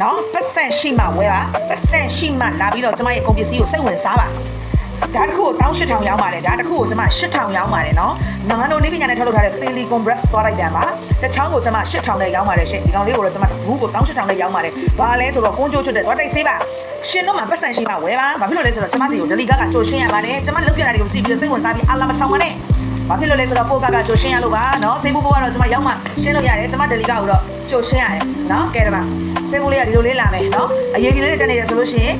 နော်ပတ်စံရှိမှဝယ်ပါပတ်စံရှိမှလာပြီးတော့ကျမရဲ့ကုန်ပစ္စည်းကိုစိတ်ဝင်စားပါဒါတစ်ခုကို18000ရောင်းပါတယ်ဒါတစ်ခုကိုကျမ8000ရောင်းပါတယ်နော်ငါတို့လေးပညာနဲ့ထုတ်လုပ်ထားတဲ့ silicone brush သွားလိုက်တာပါတစ်ချောင်းကိုကျမ8000နဲ့ရောင်းပါတယ်ရှင်ဒီကောင်လေးကိုတော့ကျမဘူးကို18000နဲ့ရောင်းပါတယ်ဘာလဲဆိုတော့ကွန်းကျိုးချွတ်တဲ့သွားတိုက်ဆေးပါရှင်တို့မှာပတ်စံရှိမှဝယ်ပါဘာဖြစ်လို့လဲဆိုတော့ကျမစီကိုဒလီကကြိုရှင်းရပါတယ်ကျမလုပ်ပြတာတွေကိုကြည့်ပြီးစိတ်ဝင်စားပြီးအလာမချောင်းပါနဲ့ဘာဖြစ်လို့လဲဆိုတော့ပိုကကြိုရှင်းရလို့ပါနော်စိတ်ဘူးဘောကတော့ကျမရောက်မှရှင်းလို့ရတယ်ကျမဒလီကကိုတော့ကြိုရှင်းရတယ်နော်ကဲတယ်ပါစိတ်ဘူးလေးကဒီလိုလေးလာမယ်နော်အရေးကြီးလေးတက်နေတယ်ဆိုလို့ရှိရင်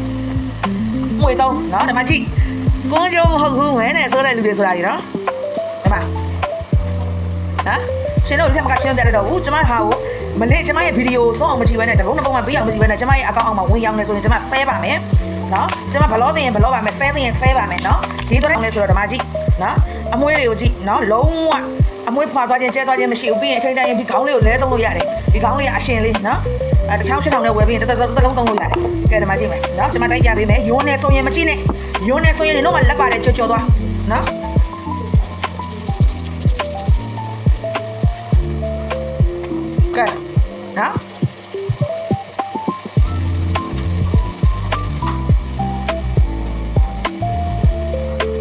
ငွေတော့နော်ဒီမှာကြည့်ကွန်ကြိုးဟုတ်ဘူးဝဲနဲ့ဆိုတဲ့လူတွေဆိုတာကြီးနော်ဒီမှာဟာရှင်တို့လက်မကရှင်းပြရတော့ဘူးကျမဟာကိုမလေးကျမရဲ့ဗီဒီယိုဆုံးအောင်မကြည့်ဘဲနဲ့တပုံးတစ်ပုံးမှပေးအောင်မကြည့်ဘဲနဲ့ကျမရဲ့အကောင့်အောက်မှာဝင်ရောက်နေဆိုရင်ကျမဆဲပါမယ်နော်ကျမဘလောသိရင်ဘလောပါမယ်ဆဲသိရင်ဆဲပါမယ်နော်ဒီတော့လဲဆိုတော့ဒီမှာကြည့်နော်အမွှေးတွေကိုကြည့်နော်လုံးဝအမွှေးဖွာသွားခြင်းကျဲသွားခြင်းမရှိဘူးပြီးရင်အချိန်တိုင်းဒီခေါင်းလေးကိုလဲသုံးလို့ရတယ်ဒီခေါင်းလေးကအရှင်လေးနော်တစ်ချောင်း8000နဲ့ဝယ်ပြီးရင်တစ်လုံးသုံးလို့ရတယ်ကဲဒီမှာကြည့်မယ်နော်ကျမတိုက်ပြပေးမယ်ရိုးနေဆိုရင်မကြည့်နဲ့ရိုးနေဆိုရင်တော့လက်ပါတယ်ကြော်သွားနော်ကဲနော်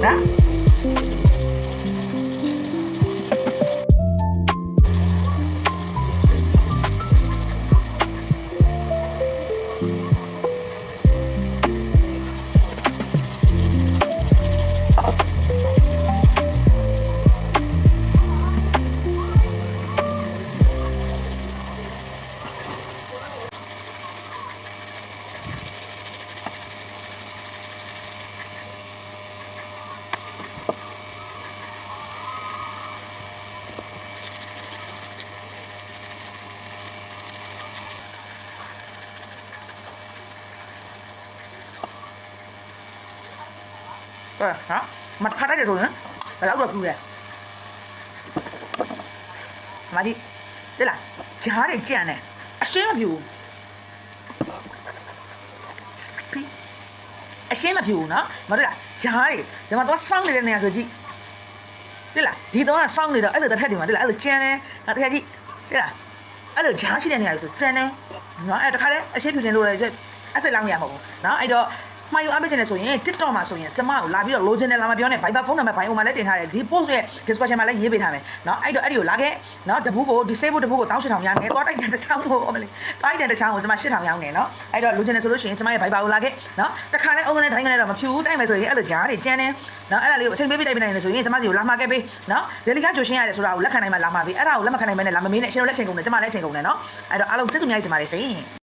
နော်ဟာမထထားတယ်ဆိုရင်ဘယ်တော့ပြူလဲမကြီးတဲ့လားဂျားတွေကြံ့နေအရှင်းမပြူအရှင်းမပြူနော်မတို့လားဂျားတွေဒီမှာတော့စောင်းနေတဲ့နေရာဆိုကြည့်တဲ့လားဒီတော့စောင်းနေတော့အဲ့လိုတစ်ထက်ဒီမှာတဲ့လားအဲ့လိုကြံ့နေတစ်ထက်ကြည့်တဲ့လားအဲ့လိုဂျားရှိတဲ့နေရာဆိုကြံ့နေနော်အဲ့တခါလေအရှင်းပြူနေလို့လည်းအဆက်လောင်းရမှာမဟုတ်ဘူးနော်အဲ့တော့မှယူအားပေးချင်တယ်ဆိုရင် TikTok မှာဆိုရင်ကျမကိုလာပြီးတော့ low channel လာမပြောနဲ့ Viber ဖုန်းနံပါတ် bio မှာလည်းတင်ထားတယ်ဒီ post ရဲ့ description မှာလည်းရေးပေးထားမယ်เนาะအဲ့တော့အဲ့ဒီကိုလာခဲ့เนาะတပူးကို disable တပူးကို18000ရမယ်သွားတိုက်တဲ့တစ်ချောင်းကိုမလေးတိုက်တဲ့တစ်ချောင်းကိုကျမ8000ရောင်းနေเนาะအဲ့တော့ low channel ဆိုလို့ရှိရင်ကျမရဲ့ Viber ကိုလာခဲ့เนาะတခါနဲ့အုံကနေတိုင်းကနေတော့မဖြူတိုက်မယ်ဆိုရင်အဲ့လိုကြားတွေကျန်းနေเนาะအဲ့ဒါလေးကိုအချိန်ပေးပြီးတိုက်ပေးနိုင်တယ်ဆိုရင်ကျမစီကိုလာမှာခဲ့ပေးเนาะဒယ်လီကကြိုရှင်းရတယ်ဆိုတာကိုလက်ခံနိုင်မှလာမှာပေးအဲ့ဒါကိုလက်မခံနိုင်မဲနဲ့လာမမေးနဲ့အရှင်တို့လက်ချိန်ကုန်တယ်ကျမလည်းချိန်ကုန်တယ်เนาะအဲ့တော့အားလုံးကျေးဇူးများကြီးတင်ပါတယ်ရှင်